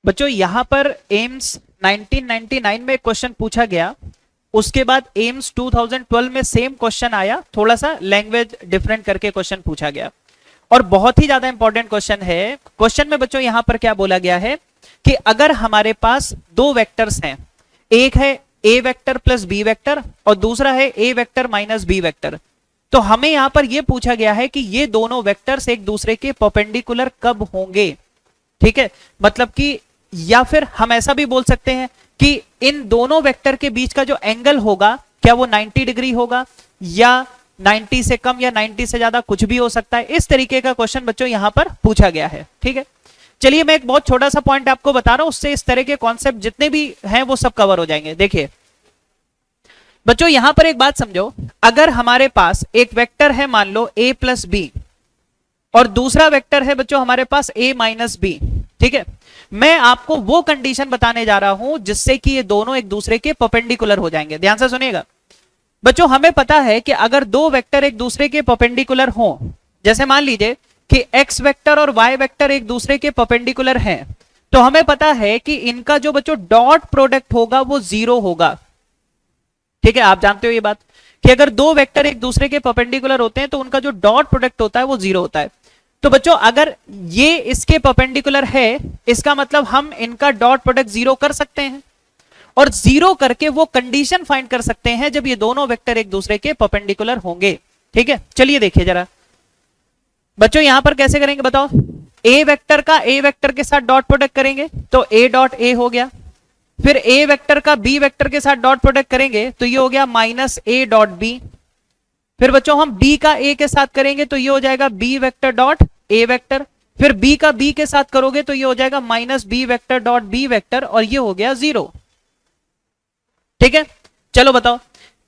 बच्चों यहां पर एम्स 1999 में क्वेश्चन पूछा गया, उसके बाद एम्स 2012 में सेम क्वेश्चन आया, थोड़ा सा लैंग्वेज डिफरेंट करके क्वेश्चन पूछा गया और बहुत ही ज्यादा इंपॉर्टेंट क्वेश्चन है। क्वेश्चन में बच्चों यहां पर क्या बोला गया है कि अगर हमारे पास दो वेक्टर्स हैं, एक है ए वेक्टर प्लस बी वेक्टर और दूसरा है ए वेक्टर माइनस बी वेक्टर, तो हमें यहां पर यह पूछा गया है कि ये दोनों वेक्टर्स एक दूसरे के परपेंडिकुलर कब होंगे। ठीक है, मतलब कि या फिर हम ऐसा भी बोल सकते हैं कि इन दोनों वेक्टर के बीच का जो एंगल होगा क्या वो 90 डिग्री होगा या 90 से कम या 90 से ज्यादा, कुछ भी हो सकता है। इस तरीके का क्वेश्चन बच्चों यहां पर पूछा गया है। ठीक है, चलिए मैं एक बहुत छोटा सा पॉइंट आपको बता रहा हूं, उससे इस तरह के कॉन्सेप्ट जितने भी हैं वो सब कवर हो जाएंगे। देखिए बच्चों यहां पर एक बात समझो, अगर हमारे पास एक वेक्टर है मान लो a प्लस बी और दूसरा वेक्टर है बच्चों हमारे पास a माइनस बी, ठीक है, मैं आपको वो कंडीशन बताने जा रहा हूं जिससे कि ये दोनों एक दूसरे के परपेंडिकुलर हो जाएंगे। ध्यान से सुनिएगा बच्चों, हमें पता है कि अगर दो वेक्टर एक दूसरे के परपेंडिकुलर हो, जैसे मान लीजिए कि x वेक्टर और y वेक्टर एक दूसरे के परपेंडिकुलर हैं, तो हमें पता है कि इनका जो बच्चों डॉट प्रोडक्ट होगा वो 0 होगा। ठीक है, आप जानते हो ये बात कि अगर दो वेक्टर एक दूसरे के परपेंडिकुलर होते हैं तो उनका जो डॉट प्रोडक्ट होता है वो 0 होता है। तो बच्चों अगर ये इसके परपेंडिकुलर है, इसका मतलब हम इनका डॉट प्रोडक्ट 0 कर सकते हैं और 0 करके वो कंडीशन फाइंड कर सकते हैं जब ये दोनों वेक्टर एक दूसरे के परपेंडिकुलर होंगे। ठीक है, चलिए देखिए जरा बच्चों यहां पर कैसे करेंगे बताओ। ए वेक्टर का ए वेक्टर के साथ डॉट प्रोडक्ट करेंगे तो ए डॉट ए हो गया, फिर ए वेक्टर का बी वेक्टर के साथ डॉट प्रोडक्ट करेंगे तो ये हो गया माइनस ए डॉट बी, फिर बच्चों हम b का a के साथ करेंगे तो ये हो जाएगा b vector dot a vector, फिर b का b के साथ करोगे तो ये हो जाएगा minus b vector dot b vector और ये हो गया 0। ठीक है, चलो बताओ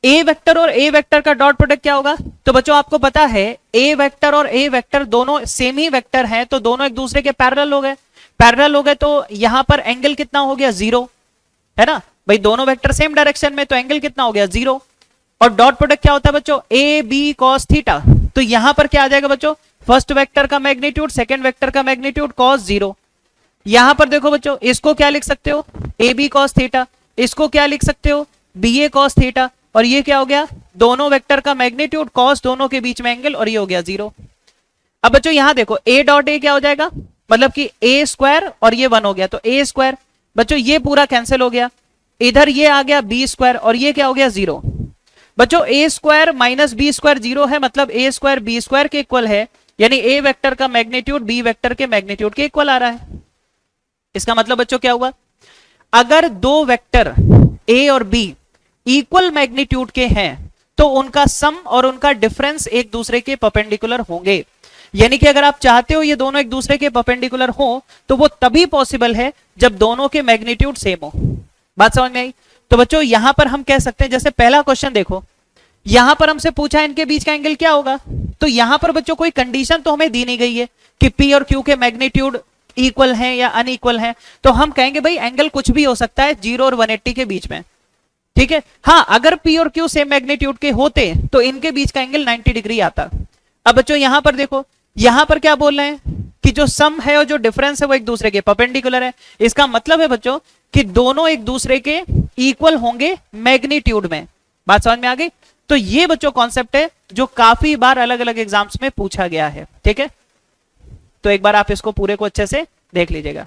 a वेक्टर और a वेक्टर का डॉट प्रोडक्ट क्या होगा। तो बच्चों आपको पता है a वेक्टर और a वेक्टर दोनों सेम ही वेक्टर हैं, तो दोनों एक दूसरे के पैरेलल हो गए। पैरेलल हो गए तो यहां पर एंगल कितना हो गया 0, है ना भाई, दोनों वेक्टर सेम डायरेक्शन में, तो एंगल कितना हो गया 0। और डॉट प्रोडक्ट क्या होता है बच्चों ए बी कॉस थीटा, तो यहां पर क्या आ जाएगा बच्चों, फर्स्ट वेक्टर का मैग्नीट्यूड सेकंड वेक्टर का मैग्नीट्यूड कॉस 0। यहां पर देखो बच्चों इसको क्या लिख सकते हो ए बी कॉस थीटा, इसको क्या लिख सकते हो बी ए कॉस थीटा, और ये क्या हो गया दोनों वेक्टर का मैग्नीट्यूड कॉस दोनों के बीच में एंगल और ये हो गया 0। अब बच्चों यहां देखो ए डॉट ए क्या हो जाएगा, मतलब कि ए स्क्वायर और ये 1 हो गया तो ए स्क्वायर, बच्चों ये पूरा कैंसिल हो गया, इधर ये आ गया बी स्क्वायर और ये क्या हो गया 0। बच्चों ए स्क्वायर माइनस बी स्क्वायर 0 है, मतलब ए स्क्वायर बी स्क्वायर के इक्वल है, यानी ए वेक्टर का मैग्नीट्यूड बी वेक्टर के मैग्नीट्यूड के इक्वल आ रहा है। इसका मतलब बच्चों क्या हुआ, अगर दो वेक्टर ए और बी इक्वल मैग्नीट्यूड के हैं तो उनका सम और उनका डिफरेंस एक दूसरे के परपेंडिकुलर होंगे। यानी कि अगर आप चाहते हो ये दोनों एक दूसरे के परपेंडिकुलर हो तो वो तभी पॉसिबल है जब दोनों के मैग्नीट्यूड सेम हो। बात समझ में आई। तो बच्चों यहां पर हम कह सकते हैं, जैसे पहला क्वेश्चन देखो, यहां पर हमसे पूछा इनके बीच का एंगल क्या होगा, तो यहां पर बच्चों कोई कंडीशन तो हमें दी नहीं गई है कि पी और क्यू के मैग्नीट्यूड इक्वल हैं या अनइक्वल हैं, तो हम कहेंगे भाई एंगल कुछ भी हो सकता है 0 और 180 के बीच में। ठीक है, हाँ अगर पी और क्यू सेम मैग्नीट्यूड के होते तो इनके बीच का एंगल 90 डिग्री आता। अब बच्चों यहां पर देखो, यहां पर क्या बोल रहे हैं कि जो सम है और जो डिफरेंस है वो एक दूसरे के परपेंडिकुलर है। इसका मतलब है बच्चों कि दोनों एक दूसरे के इक्वल होंगे मैग्नीट्यूड में। बात समझ में आ गई। तो ये बच्चों कॉन्सेप्ट है जो काफी बार अलग अलग एग्जाम्स में पूछा गया है। ठीक है, तो एक बार आप इसको पूरे को अच्छे से देख लीजिएगा।